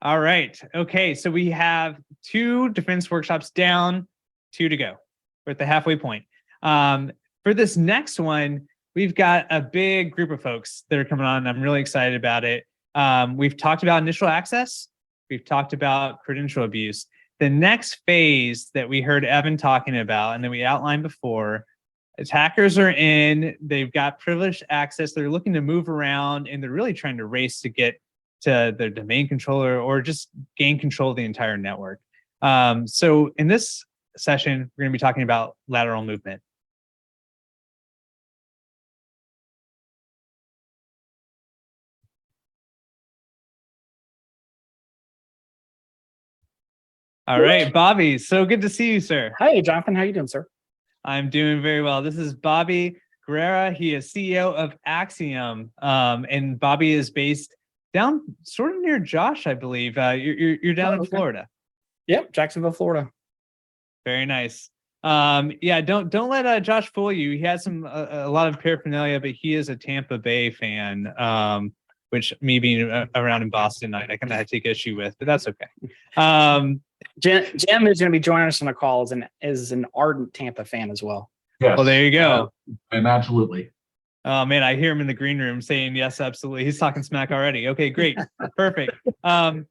All right. Okay. So we have 2 defense workshops down, 2 to go. We're at the halfway point. For this next one, we've got a big group of folks that are coming on. I'm really excited about it. We've talked about initial access. We've talked about credential abuse. The next phase that we heard Evan talking about and that we outlined before, attackers are in, they've got privileged access, they're looking to move around, and they're really trying to race to get to their domain controller or just gain control of the entire network. So in this session, we're going to be talking about lateral movement. All right, Bobby, so good to see you, sir. Hey, Jonathan, how you doing, sir? I'm doing very well. This is Bobby Guerrera. He is CEO of Axiom, and Bobby is based down sort of near Josh, I believe. You're down in Florida. Yep, Jacksonville, Florida. Very nice. Yeah, don't let Josh fool you. He has a lot of paraphernalia, but he is a Tampa Bay fan, which me being around in Boston, I kind of take issue with, but that's okay. Jim is going to be joining us on the calls and is an ardent Tampa fan as well. Yes. Well, there you go. Absolutely. Oh man, I hear him in the green room saying yes, absolutely. He's talking smack already. Okay, great. Perfect.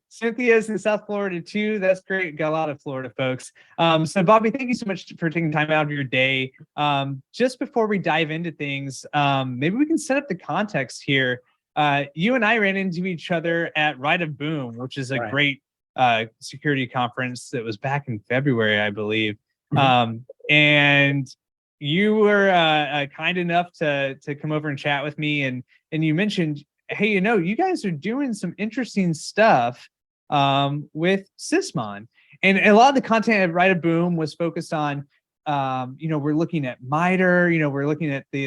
Cynthia's in South Florida too. That's great. Got a lot of Florida folks. So Bobby, thank you so much for taking time out of your day. Just before we dive into things, maybe we can set up the context here. You and I ran into each other at Ride of Boom, which is a great security conference that was back in February, I believe. And you were kind enough to come over and chat with me, and you mentioned, hey, you guys are doing some interesting stuff with Sysmon, and a lot of the content at Ride of Boom was focused on, we're looking at MITRE, we're looking at the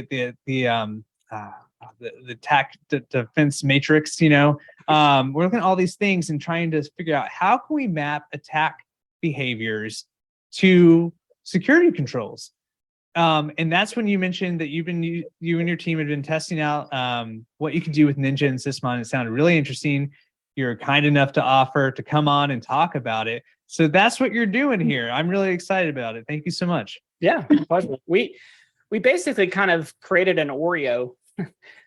attack defense matrix, we're looking at all these things and trying to figure out how can we map attack behaviors to security controls. And that's when you mentioned that you and your team had been testing out what you could do with Ninja and Sysmon. It sounded really interesting. You're kind enough to offer to come on and talk about it. So that's what you're doing here. I'm really excited about it. Thank you so much. Yeah, pleasure. We basically kind of created an Oreo.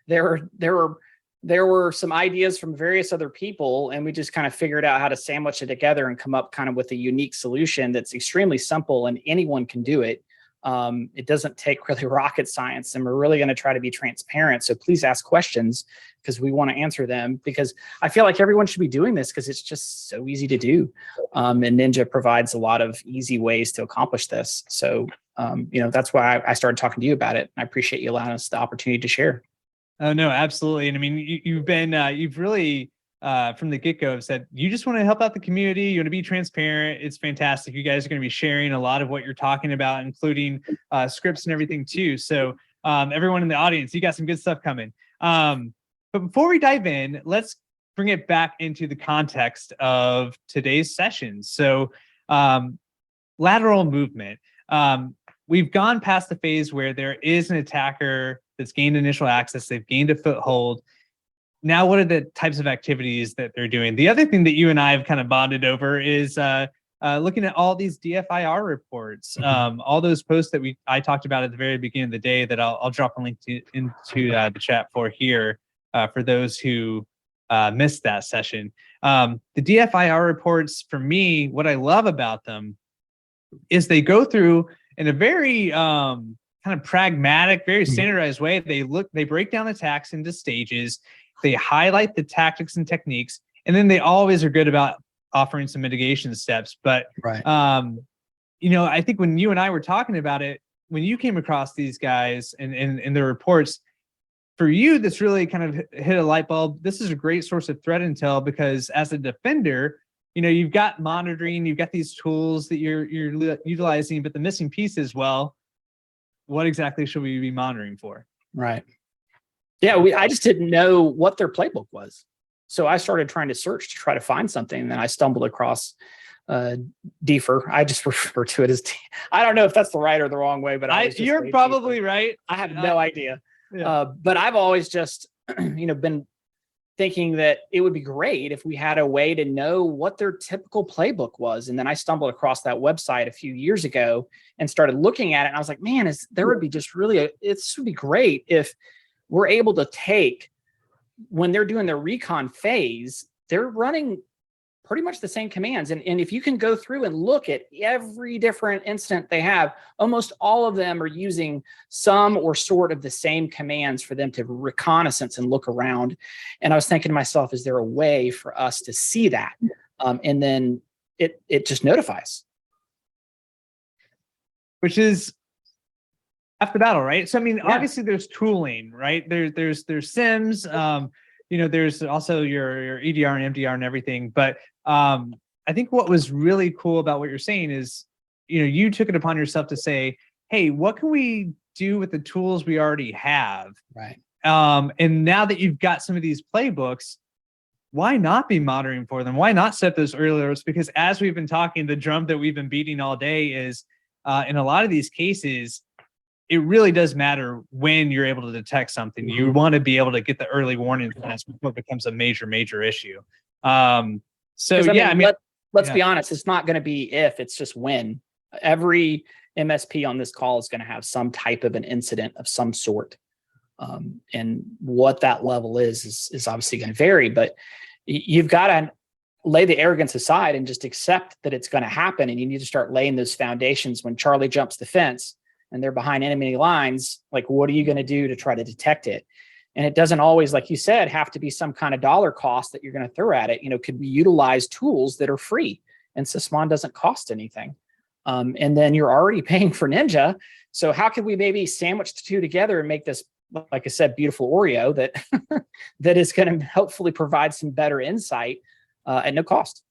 There were some ideas from various other people, and we just kind of figured out how to sandwich it together and come up kind of with a unique solution that's extremely simple and anyone can do it. It doesn't take really rocket science, and we're really going to try to be transparent. So please ask questions because we want to answer them, because I feel like everyone should be doing this because it's just so easy to do. And Ninja provides a lot of easy ways to accomplish this. So, that's why I started talking to you about it. I appreciate you allowing us the opportunity to share. Oh, no, absolutely. And I mean, you've really, from the get-go have said, you just want to help out the community. You want to be transparent. It's fantastic. You guys are going to be sharing a lot of what you're talking about, including scripts and everything too. So everyone in the audience, you got some good stuff coming. But before we dive in, let's bring it back into the context of today's session. So lateral movement. We've gone past the phase where there is an attacker that's gained initial access. They've gained a foothold. Now, what are the types of activities that they're doing? The other thing that you and I have kind of bonded over is looking at all these DFIR reports, all those posts that I talked about at the very beginning of the day that I'll drop a link into the chat for here for those who missed that session. The DFIR reports, for me, what I love about them is they go through in a very kind of pragmatic, very standardized way. They break down attacks into stages. They highlight the tactics and techniques, and then they always are good about offering some mitigation steps. But, I think when you and I were talking about it, when you came across these guys and their reports, for you, this really kind of hit a light bulb. This is a great source of threat intel because as a defender, you've got monitoring, you've got these tools that you're utilizing, but the missing piece is, well, what exactly should we be monitoring for? Right. Yeah, I just didn't know what their playbook was. So I started trying to search to try to find something. And then I stumbled across DFIR. I just refer to it as I don't know if that's the right or the wrong way, but you're probably right. I have no idea. Yeah. But I've always just, been thinking that it would be great if we had a way to know what their typical playbook was. And then I stumbled across that website a few years ago and started looking at it. And I was like, man, there would be just really, it would be great if we're able to take, when they're doing their recon phase, they're running pretty much the same commands. And if you can go through and look at every different incident they have, almost all of them are using some or sort of the same commands for them to reconnaissance and look around. And I was thinking to myself, is there a way for us to see that? And then it just notifies. Which is after battle, right? So, I mean, obviously there's tooling, right? There's sims, there's also your EDR and MDR and everything. But I think what was really cool about what you're saying is, you took it upon yourself to say, hey, what can we do with the tools we already have? Right. And now that you've got some of these playbooks, why not be monitoring for them? Why not set those early alerts? Because as we've been talking, the drum that we've been beating all day is in a lot of these cases, it really does matter when you're able to detect something. You want to be able to get the early warning before it becomes a major issue. Let's be honest, it's not going to be if, it's just when. Every MSP on this call is going to have some type of an incident of some sort. And what that level is obviously going to vary, but you've got to lay the arrogance aside and just accept that it's going to happen. And you need to start laying those foundations. When Charlie jumps the fence and they're behind enemy lines, like, what are you going to do to try to detect it? And it doesn't always, like you said, have to be some kind of dollar cost that you're going to throw at it. Could we utilize tools that are free? And Sysmon doesn't cost anything. And then you're already paying for Ninja. So how could we maybe sandwich the two together and make this, like I said, beautiful Oreo that that is going to hopefully provide some better insight at no cost?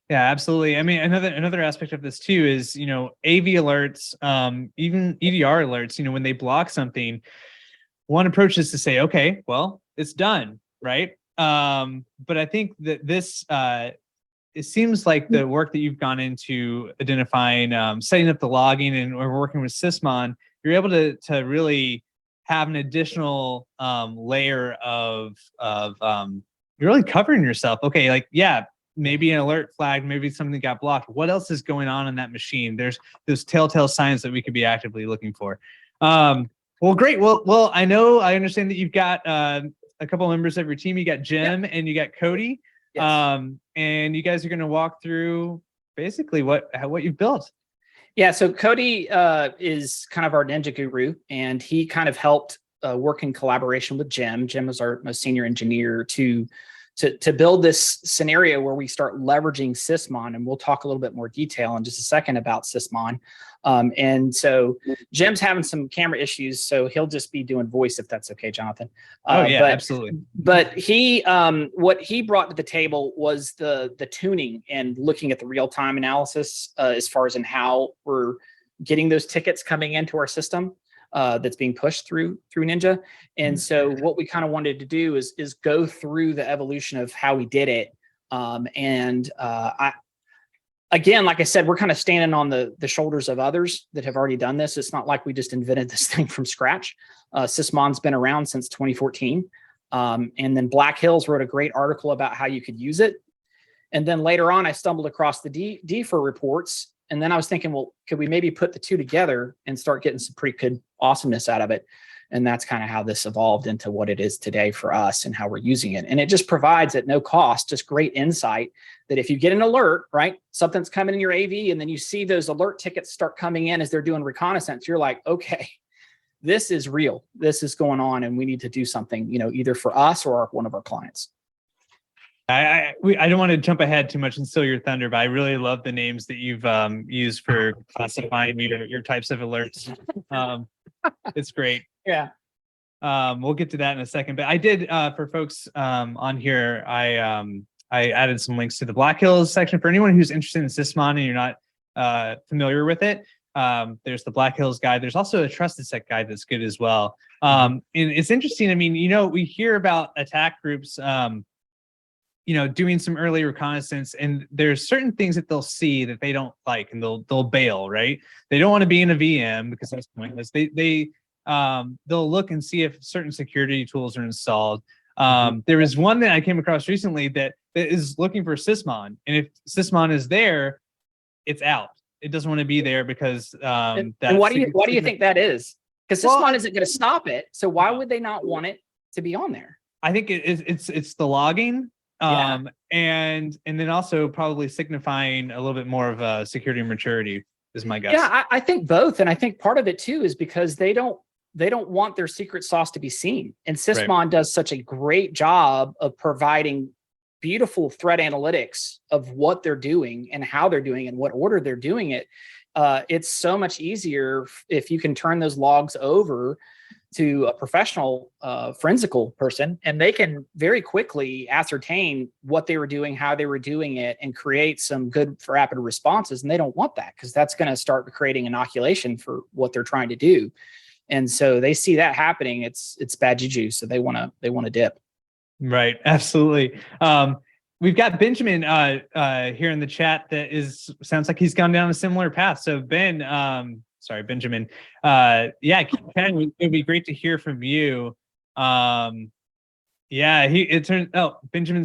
Yeah, absolutely. I mean, another aspect of this too is, AV alerts, even EDR alerts, when they block something, one approach is to say, okay, well, it's done, right? But I think that this, it seems like the work that you've gone into identifying, setting up the logging, and we're working with Sysmon, you're able to really have an additional layer of you're really covering yourself. Okay, like, yeah, maybe an alert flag, maybe something got blocked. What else is going on in that machine? There's those telltale signs that we could be actively looking for. Well, great. Well, I understand that you've got a couple members of your team. You got Jim and you got Cody. Yes. And you guys are going to walk through basically what you've built. Yeah. So Cody is kind of our ninja guru, and he kind of helped work in collaboration with Jim. Jim is our most senior engineer to build this scenario where we start leveraging Sysmon, and we'll talk a little bit more detail in just a second about Sysmon. And so Jim's having some camera issues, so he'll just be doing voice, if that's okay, Jonathan. Absolutely. But he, what he brought to the table was the tuning and looking at the real-time analysis as far as in how we're getting those tickets coming into our system. That's being pushed through Ninja. And so what we kind of wanted to do is go through the evolution of how we did it. Again, like I said, we're kind of standing on the shoulders of others that have already done this. It's not like we just invented this thing from scratch. Sysmon's been around since 2014. And then Black Hills wrote a great article about how you could use it. And then later on, I stumbled across the DFIR reports. And then I was thinking, well, could we maybe put the two together and start getting some pretty good awesomeness out of it? And that's kind of how this evolved into what it is today for us and how we're using it. And it just provides at no cost, just great insight that if you get an alert, right, something's coming in your AV, and then you see those alert tickets start coming in as they're doing reconnaissance, you're like, okay, this is real. This is going on, and we need to do something, either for us or one of our clients. I don't want to jump ahead too much and steal your thunder, but I really love the names that you've used for classifying your types of alerts. It's great. Yeah. We'll get to that in a second, but I did for folks on here, I added some links to the Black Hills section for anyone who's interested in Sysmon and you're not familiar with it. There's the Black Hills guide. There's also a Trusted Sec guide that's good as well. And it's interesting. I mean, we hear about attack groups doing some early reconnaissance, and there's certain things that they'll see that they don't like, and they'll bail, right? They don't want to be in a VM because that's pointless. They'll look and see if certain security tools are installed. There was one that I came across recently that is looking for Sysmon, and if Sysmon is there, it's out. It doesn't want to be there because and why do you think that is? Because Sysmon isn't going to stop it. So why would they not want it to be on there? I think it's the logging, and then also probably signifying a little bit more of a security maturity is my guess. Yeah, I think both, and I think part of it too is because they don't want their secret sauce to be seen, and Sysmon does such a great job of providing beautiful threat analytics of what they're doing and how they're doing and what order they're doing it. It's so much easier if you can turn those logs over to a professional forensical person, and they can very quickly ascertain what they were doing, how they were doing it, and create some good rapid responses. And they don't want that because that's going to start creating inoculation for what they're trying to do. And so they see that happening. It's bad juju. So they want to dip. Right. Absolutely. We've got Benjamin here in the chat that sounds like he's gone down a similar path. So Ben, sorry, Benjamin. Yeah, Ken, it'd be great to hear from you. Benjamin's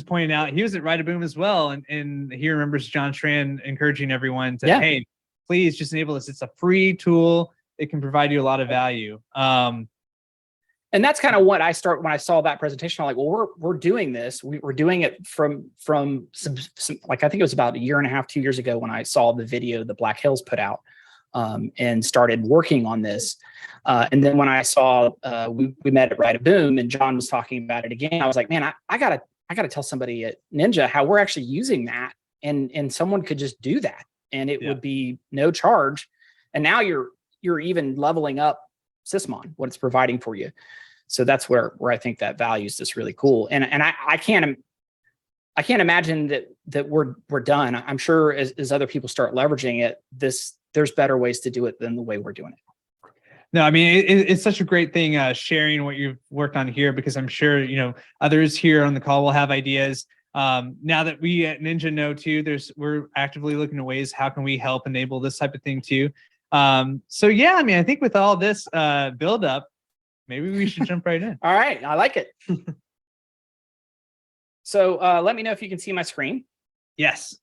pointing out he was at Write-A-Boom as well, and he remembers John Strand encouraging everyone to, hey, please just enable this. It's a free tool. It can provide you a lot of value. And that's kind of what I start when I saw that presentation. I'm like, well, we're doing this. We're doing it from some like, I think it was about a year and a half, 2 years ago when I saw the video that Black Hills put out, and started working on this. And then when I saw we met at Write-A-Boom and John was talking about it again, I was like, man, I gotta tell somebody at Ninja how we're actually using that, and someone could just do that, and it would be no charge. And now you're even leveling up Sysmon, what it's providing for you. So that's where I think that value is just really cool. And I can't imagine that we're done. I'm sure as other people start leveraging it, there's better ways to do it than the way we're doing it. No, I mean, it's such a great thing sharing what you've worked on here, because I'm sure, others here on the call will have ideas. Now that we at Ninja know too, we're actively looking at ways, how can we help enable this type of thing too? So yeah, I mean, I think with all this build up, maybe we should jump right in. All right. I like it. So let me know if you can see my screen. Yes.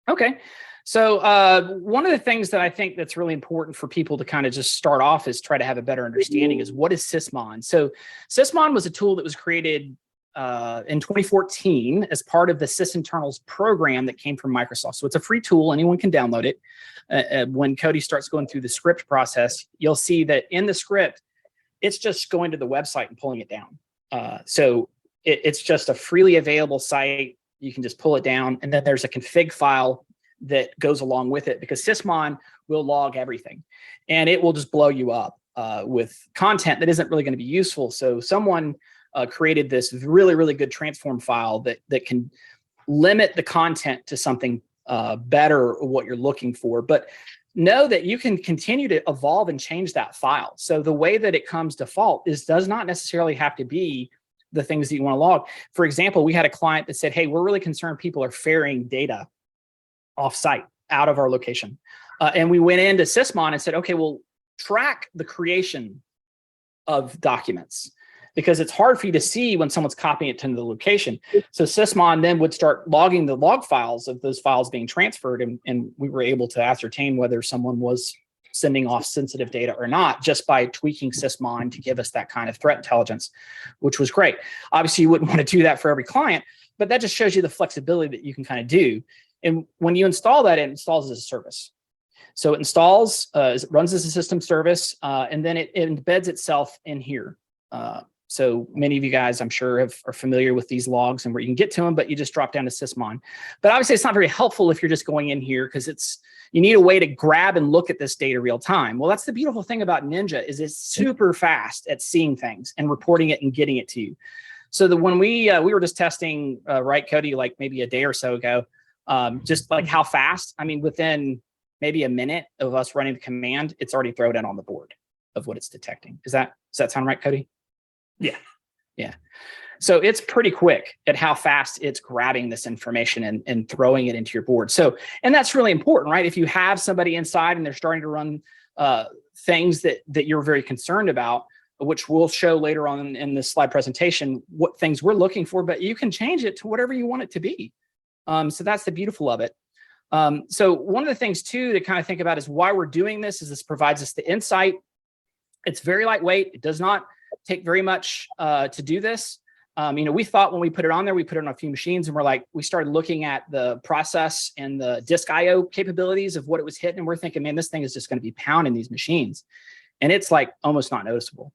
Okay. So one of the things that I think that's really important for people to kind of just start off is try to have a better understanding is, what is Sysmon? So Sysmon was a tool that was created in 2014 as part of the sysinternals program that came from Microsoft. So it's a free tool. Anyone can download it. When Cody starts going through the script process, you'll see that in the script, it's just going to the website and pulling it down. So it's just a freely available site. You can just pull it down. And then there's a config file that goes along with it, because Sysmon will log everything, and it will just blow you up with content that isn't really going to be useful. So someone created this really, really good transform file that can limit the content to something better, what you're looking for. But know that you can continue to evolve and change that file. So the way that it comes default does not necessarily have to be the things that you want to log. For example, we had a client that said, hey, we're really concerned people are ferrying data off-site out of our location. And we went into Sysmon and said, okay, well, track the creation of documents, because it's hard for you to see when someone's copying it to the location. So Sysmon then would start logging the log files of those files being transferred, and we were able to ascertain whether someone was sending off sensitive data or not, just by tweaking Sysmon to give us that kind of threat intelligence, which was great. Obviously, you wouldn't want to do that for every client, but that just shows you the flexibility that you can kind of do. And when you install that, it installs as a service. So it installs, it runs as a system service, and then it embeds itself in here. So many of you guys, I'm sure, are familiar with these logs and where you can get to them, but you just drop down to Sysmon. But obviously, it's not very helpful if you're just going in here, because you need a way to grab and look at this data real time. Well, that's the beautiful thing about Ninja, is it's super fast at seeing things and reporting it and getting it to you. So when we were just testing, right, Cody, like maybe a day or so ago, just like how fast, I mean, within maybe a minute of us running the command, it's already thrown in on the board of what it's detecting. Does that sound right, Cody? Yeah. Yeah. So it's pretty quick at how fast it's grabbing this information and throwing it into your board. So, and that's really important, right? If you have somebody inside and they're starting to run things that you're very concerned about, which we'll show later on in this slide presentation, what things we're looking for, but you can change it to whatever you want it to be. So that's the beautiful of it. So one of the things too to kind of think about is why we're doing this is this provides us the insight. It's very lightweight. It does not take very much to do this. We thought when we put it on there, we put it on a few machines and we started looking at the process and the disk IO capabilities of what it was hitting. And we're thinking, man, this thing is just going to be pounding these machines. And it's like almost not noticeable.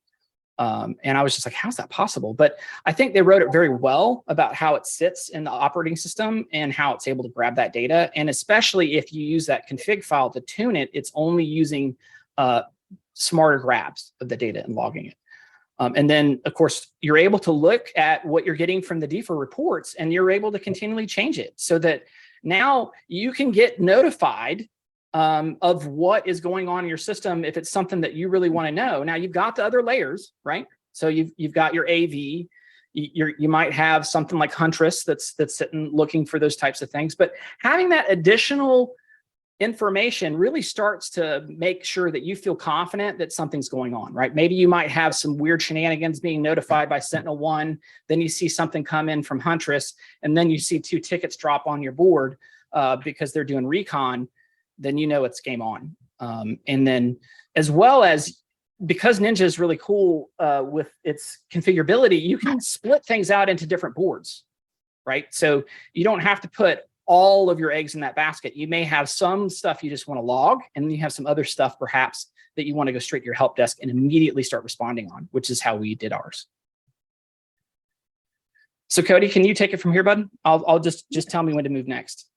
And I was just like, how's that possible? But I think they wrote it very well about how it sits in the operating system and how it's able to grab that data. And especially if you use that config file to tune it, it's only using smarter grabs of the data and logging it. And then, of course, you're able to look at what you're getting from the DFA reports, and you're able to continually change it so that now you can get notified of what is going on in your system if it's something that you really want to know. Now, you've got the other layers, right? So you've got your AV. You might have something like Huntress that's sitting looking for those types of things. But having that additional information really starts to make sure that you feel confident that something's going on, right? Maybe you might have some weird shenanigans being notified by Sentinel-1, then you see something come in from Huntress, and then you see 2 tickets drop on your board because they're doing recon, then you know it's game on. And then as well as, because Ninja is really cool with its configurability, you can split things out into different boards, right? So you don't have to put all of your eggs in that basket. You may have some stuff you just want to log, and then you have some other stuff perhaps that you want to go straight to your help desk and immediately start responding on, which is how we did ours. So Cody, can you take it from here, bud? I'll just tell me when to move next.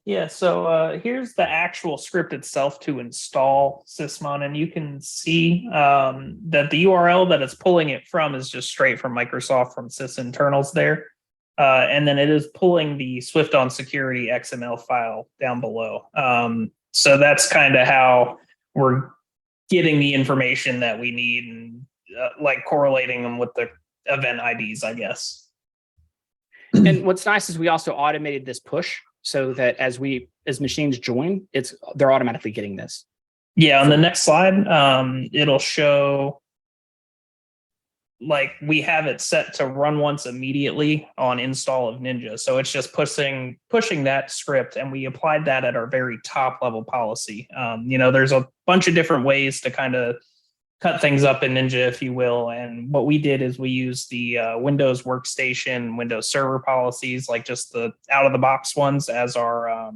Yeah, so here's the actual script itself to install Sysmon, and you can see that the URL that it's pulling it from is just straight from Microsoft from sysinternals there. And then it is pulling the Swift on Security XML file down below. So that's kind of how we're getting the information that we need and like correlating them with the event IDs, I guess. And what's nice is we also automated this push so that as machines join, they're automatically getting this. Yeah, on the next slide, it'll show like we have it set to run once immediately on install of Ninja. So it's just pushing that script, and we applied that at our very top level policy. There's a bunch of different ways to kind of cut things up in Ninja, if you will. And what we did is we used the Windows Workstation, Windows Server policies, like just the out of the box ones as our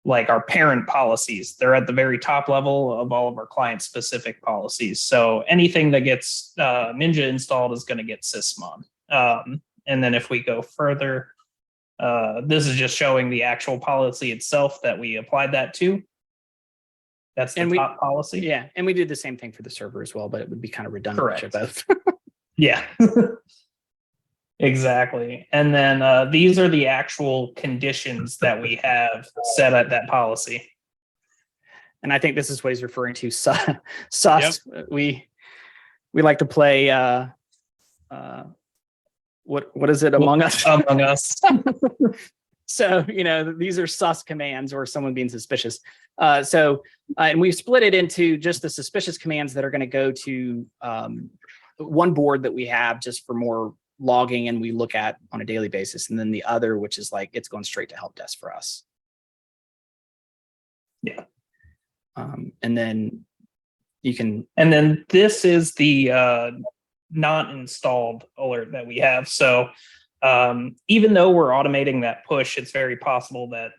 like our parent policies. They're at the very top level of all of our client specific policies. So anything that gets Ninja installed is going to get Sysmon. And then if we go further, this is just showing the actual policy itself that we applied that to. That's the top policy. Yeah. And we did the same thing for the server as well, but it would be kind of redundant. Correct. Both. Yeah. Exactly. And then these are the actual conditions that we have set at that policy. And I think this is what he's referring to. Sus. Yep. We like to play what is it, Among Us? Among Us. So, these are sus commands or someone being suspicious. And we've split it into just the suspicious commands that are going to go to one board that we have just for more logging and we look at on a daily basis. And then the other, which is like, it's going straight to help desk for us. Yeah. And then you can. And then this is the not installed alert that we have. So even though we're automating that push, it's very possible that,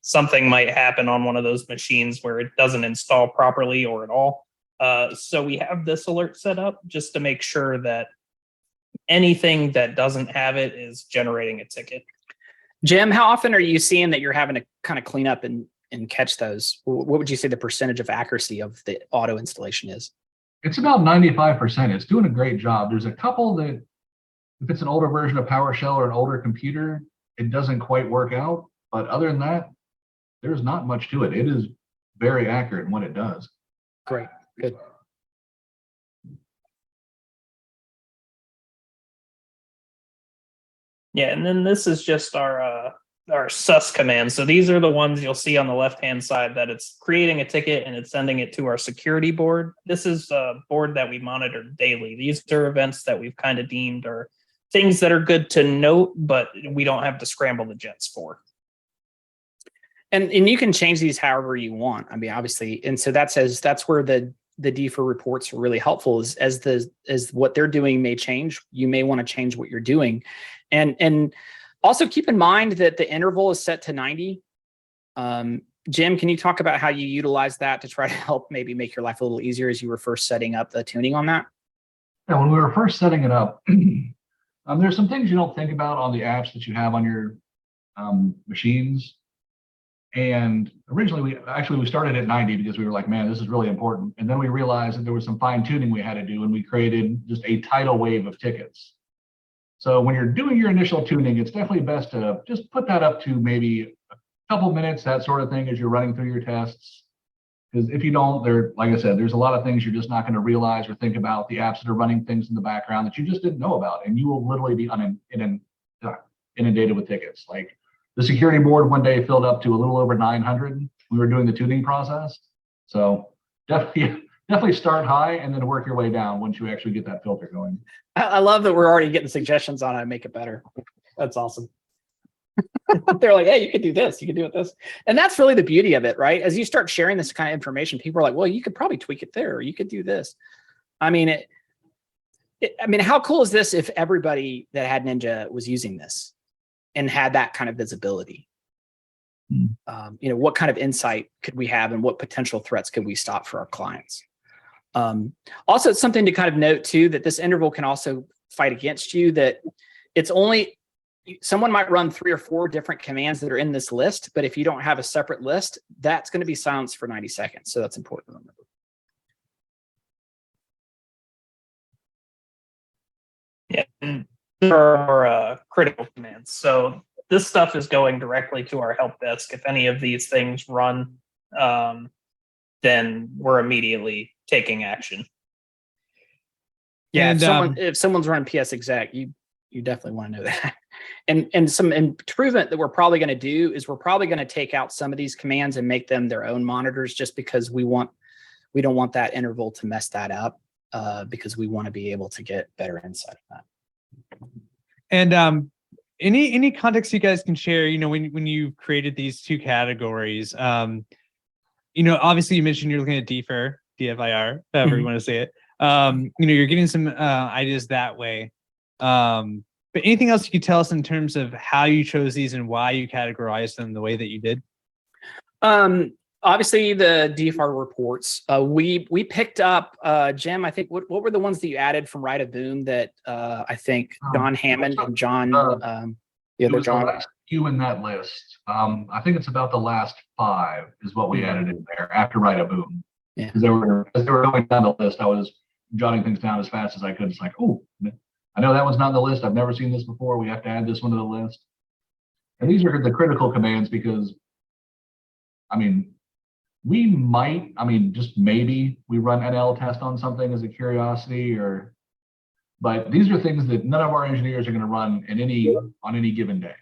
something might happen on one of those machines where it doesn't install properly or at all. So we have this alert set up just to make sure that anything that doesn't have it is generating a ticket. Jim, how often are you seeing that you're having to kind of clean up and catch those? What would you say the percentage of accuracy of the auto installation is? It's about 95%. It's doing a great job. There's a couple that, if it's an older version of PowerShell or an older computer, it doesn't quite work out. But other than that, there's not much to it. It is very accurate in what it does. Great. Good. Yeah, and then this is just our our sus commands. So these are the ones you'll see on the left-hand side that it's creating a ticket and it's sending it to our security board. This is a board that we monitor daily. These are events that we've kind of deemed are things that are good to note, but we don't have to scramble the jets for. And you can change these however you want. I mean, obviously, and so that's where the DFIR reports are really helpful. Is as what they're doing may change, you may want to change what you're doing, and also keep in mind that the interval is set to 90. Jim, can you talk about how you utilize that to try to help maybe make your life a little easier as you were first setting up the tuning on that? Yeah, when we were first setting it up, there's some things you don't think about on the apps that you have on your machines. And originally, we started at 90 because we were like, man, this is really important. And then we realized that there was some fine tuning we had to do, and we created just a tidal wave of tickets. So when you're doing your initial tuning, it's definitely best to just put that up to maybe a couple minutes, that sort of thing, as you're running through your tests. Because if you don't, like I said, there's a lot of things you're just not going to realize or think about, the apps that are running things in the background that you just didn't know about, and you will literally be inundated with tickets. Like, the security board one day filled up to a little over 900. We were doing the tuning process. So definitely start high and then work your way down once you actually get that filter going. I love that we're already getting suggestions on how to make it better. That's awesome. They're like, hey, you could do this, you could do it this. And that's really the beauty of it, right? As you start sharing this kind of information, people are like, well, you could probably tweak it there, or you could do this. I mean, how cool is this if everybody that had Ninja was using this and had that kind of visibility? What kind of insight could we have, and what potential threats could we stop for our clients? Also, it's something to kind of note too, that this interval can also fight against you, that it's only, someone might run 3 or 4 different commands that are in this list, but if you don't have a separate list, that's going to be silenced for 90 seconds. So that's important to remember. Yeah. Or critical commands. So this stuff is going directly to our help desk. If any of these things run, then we're immediately taking action. Yeah, and if someone's running PS exec, you definitely want to know that. And some improvement that we're probably going to do is we're probably going to take out some of these commands and make them their own monitors, just because we don't want that interval to mess that up, because we want to be able to get better insight on that. And any context you guys can share, when you created these 2 categories, obviously you mentioned you're looking at DFIR, DFIR, however you want to say it. You're getting some ideas that way. But anything else you could tell us in terms of how you chose these and why you categorized them the way that you did? Obviously the DFIR reports, we picked up, Jim, I think, what were the ones that you added from Right of Boom that I think John Hammond and John, the other John? The last few in that list. I think it's about the last 5 is what we added in there after Right of Boom. Yeah. As they were going down the list, I was jotting things down as fast as I could. It's like, oh, I know that one's not on the list. I've never seen this before. We have to add this one to the list. And these are the critical commands because, we might, just maybe we run NL test on something as a curiosity, but these are things that none of our engineers are going to run on any given day.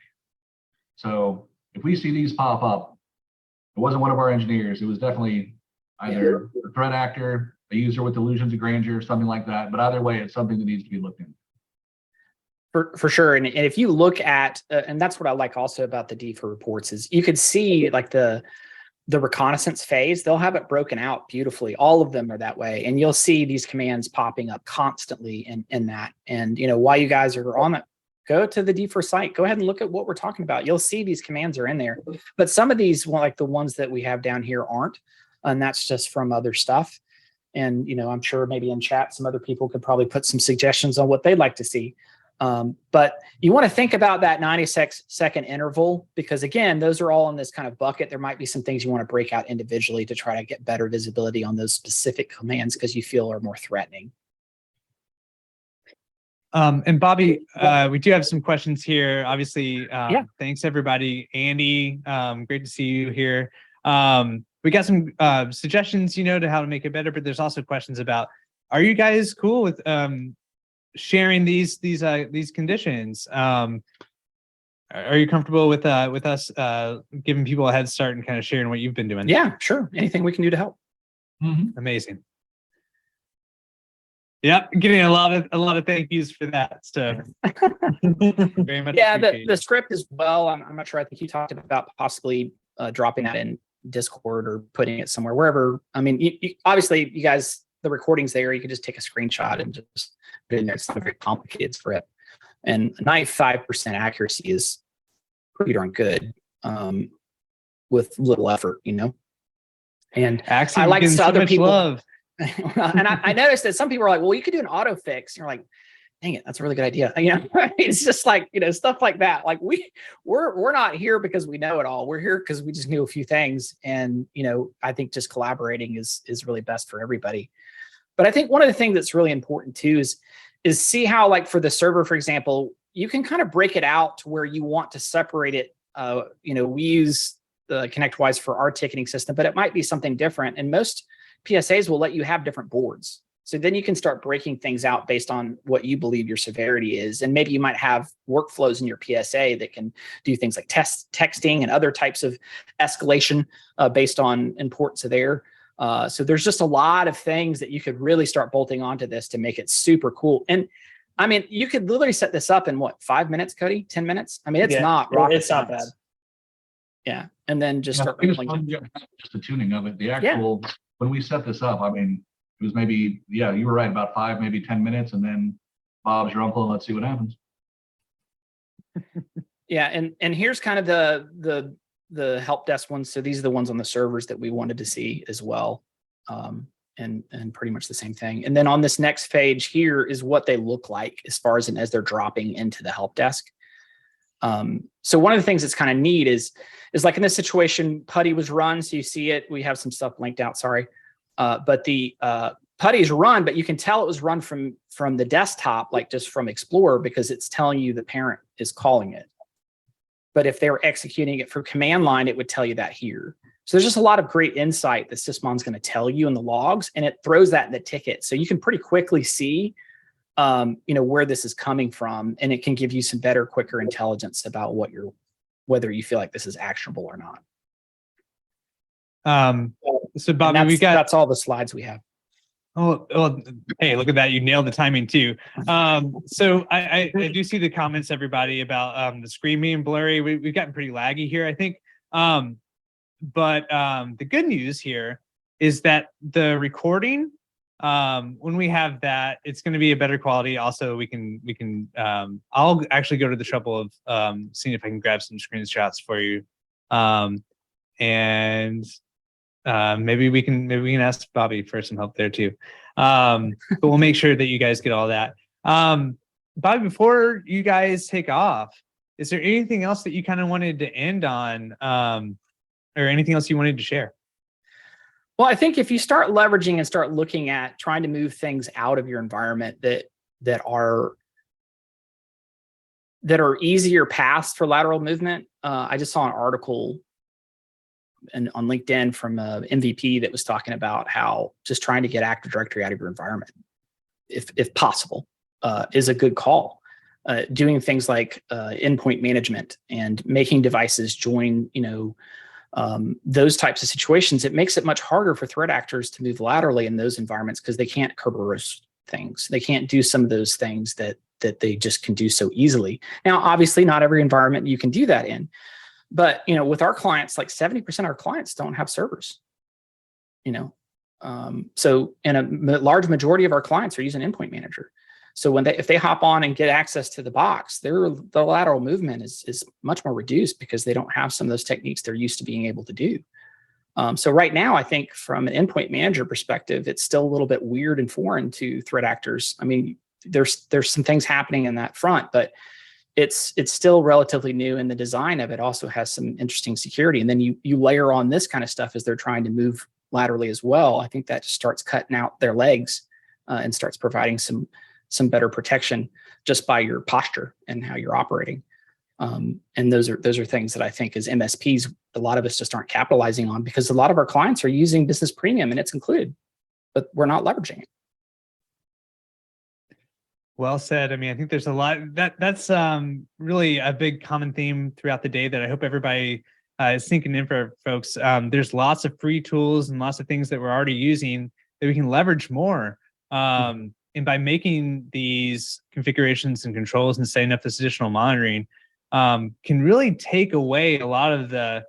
So if we see these pop up, it wasn't one of our engineers. It was definitely either a threat actor, a user with delusions of grandeur, something like that. But either way, it's something that needs to be looked into. For sure. And if you look at, and that's what I like also about the DFIR reports, is you could see like the reconnaissance phase, they'll have it broken out beautifully. All of them are that way. And you'll see these commands popping up constantly in that. And, while you guys are on it, go to the DFIR site, go ahead and look at what we're talking about. You'll see these commands are in there, but some of these, like the ones that we have down here, aren't, and that's just from other stuff. And, I'm sure maybe in chat, some other people could probably put some suggestions on what they'd like to see. But you want to think about that 90-second interval, because again, those are all in this kind of bucket. There might be some things you want to break out individually to try to get better visibility on those specific commands because you feel are more threatening. And Bobby, we do have some questions here. Obviously, thanks everybody. Andy, great to see you here. We got some suggestions, to how to make it better, but there's also questions about, are you guys cool with sharing these conditions? Are you comfortable with us giving people a head start and kind of sharing what you've been doing? Yeah, sure. Anything we can do to help. Amazing. Yep, getting a lot of thank yous for that. So very much. Yeah, the script as well. I'm not sure. I think you talked about possibly dropping that in Discord or putting it somewhere, wherever. I mean, you obviously, you guys, the recording's there. You can just take a screenshot and just put it in there. It's not a very complicated script, and 95% accuracy is pretty darn good with little effort, you know. And Actually, I like so other people. Love. And I noticed that some people are like, well, you could do an auto fix. And you're like, dang it, that's a really good idea. You know, it's just like, you know, stuff like that. Like we're not here because we know it all. We're here because we just knew a few things. And, you know, I think just collaborating is really best for everybody. But I think one of the things that's really important too is see how, like, for the server, for example, you can kind of break it out to where you want to separate it. You know, we use the ConnectWise for our ticketing system, but it might be something different. And most PSAs will let you have different boards. So then you can start breaking things out based on what you believe your severity is. And maybe you might have workflows in your PSA that can do things like texting and other types of escalation based on importance of there. So there's just a lot of things that you could really start bolting onto this to make it super cool. And I mean, you could literally set this up in what, 5 minutes, Cody? 10 minutes? I mean, it's not rocket it's not science. bad. Yeah. And then just start just the tuning of it. The actual, when we set this up, I mean, it was maybe, yeah, you were right, about 5, maybe 10 minutes, and then Bob's your uncle, and let's see what happens. Yeah, and here's kind of the help desk ones. So these are the ones on the servers that we wanted to see as well, and pretty much the same thing. And then on this next page here is what they look like as far as they're dropping into the help desk. So one of the things that's kind of neat is like in this situation, PuTTY was run, so you see it. We have some stuff linked out. Sorry. But the PuTTY is run, but you can tell it was run from the desktop, like just from Explorer, because it's telling you the parent is calling it. But if they were executing it from command line, it would tell you that here. So there's just a lot of great insight that Sysmon's going to tell you in the logs, and it throws that in the ticket. So you can pretty quickly see, you know, where this is coming from, and it can give you some better, quicker intelligence about whether you feel like this is actionable or not. So Bobby, that's all the slides we have. Oh, well, hey, look at that. You nailed the timing too. So I do see the comments, everybody, about the screen being blurry. We've gotten pretty laggy here, I think. But the good news here is that the recording, when we have that, it's going to be a better quality. Also, we can I'll actually go to the trouble of seeing if I can grab some screenshots for you. And maybe we can ask Bobby for some help there too. But we'll make sure that you guys get all that. Bobby, before you guys take off, is there anything else that you kind of wanted to end on, or anything else you wanted to share? Well, I think if you start leveraging and start looking at trying to move things out of your environment that are easier paths for lateral movement. I just saw an article on LinkedIn from MVP that was talking about how just trying to get Active Directory out of your environment, if possible, is a good call. Doing things like endpoint management and making devices join, you know, those types of situations, it makes it much harder for threat actors to move laterally in those environments because they can't Kerberos things. They can't do some of those things that they just can do so easily. Now, obviously, not every environment you can do that in. But, you know, with our clients, like 70% of our clients don't have servers, you know. So, and a large majority of our clients are using Endpoint Manager. So if they hop on and get access to the box, their lateral movement is much more reduced because they don't have some of those techniques they're used to being able to do. So right now, I think from an Endpoint Manager perspective, it's still a little bit weird and foreign to threat actors. I mean, there's some things happening in that front, but it's still relatively new, and the design of it also has some interesting security. And then you layer on this kind of stuff as they're trying to move laterally as well. I think that just starts cutting out their legs and starts providing some better protection just by your posture and how you're operating. And those are things that I think as MSPs, a lot of us just aren't capitalizing on because a lot of our clients are using Business Premium and it's included, but we're not leveraging it. Well said. I mean, I think there's a lot that's really a big common theme throughout the day that I hope everybody is sinking in for folks. There's lots of free tools and lots of things that we're already using that we can leverage more. And by making these configurations and controls and setting up this additional monitoring, can really take away a lot of the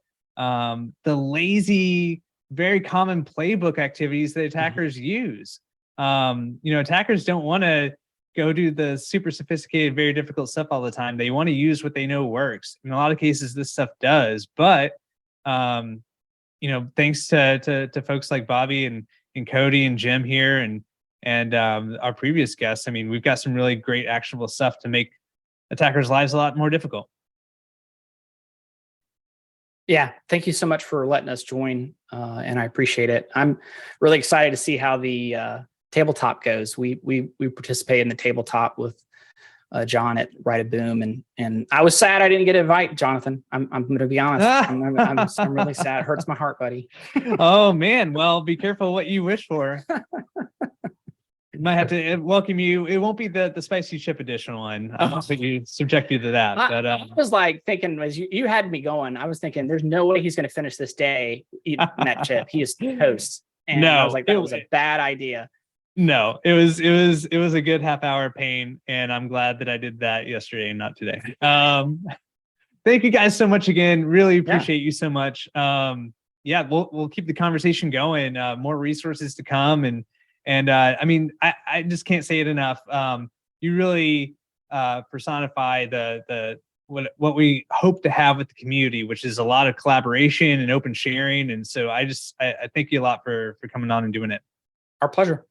lazy, very common playbook activities that attackers use. Attackers don't want to go do the super sophisticated, very difficult stuff all the time. They want to use what they know works. In a lot of cases, this stuff does, but thanks to folks like Bobby and Cody and Jim here and our previous guests, I mean, we've got some really great actionable stuff to make attackers' lives a lot more difficult. Yeah, thank you so much for letting us join, and I appreciate it. I'm really excited to see how the tabletop goes. We participate in the tabletop with John at Right a Boom, and I was sad I didn't get an invite, Jonathan. I'm going to be honest. I'm really sad. It hurts my heart, buddy. Oh man, well, be careful what you wish for. Might have to welcome you. It won't be the spicy chip edition one. I don't think you subject you to that. But I was like thinking, as you had me going, I was thinking, there's no way he's going to finish this day eating that chip. He is toast. And I was like, that was a bad idea. No, it was a good half hour pain, and I'm glad that I did that yesterday and not today. Thank you guys so much again. Really appreciate you so much. We'll keep the conversation going. More resources to come, and I mean, I just can't say it enough. You really personify what we hope to have with the community, which is a lot of collaboration and open sharing. And so I thank you a lot for coming on and doing it. Our pleasure.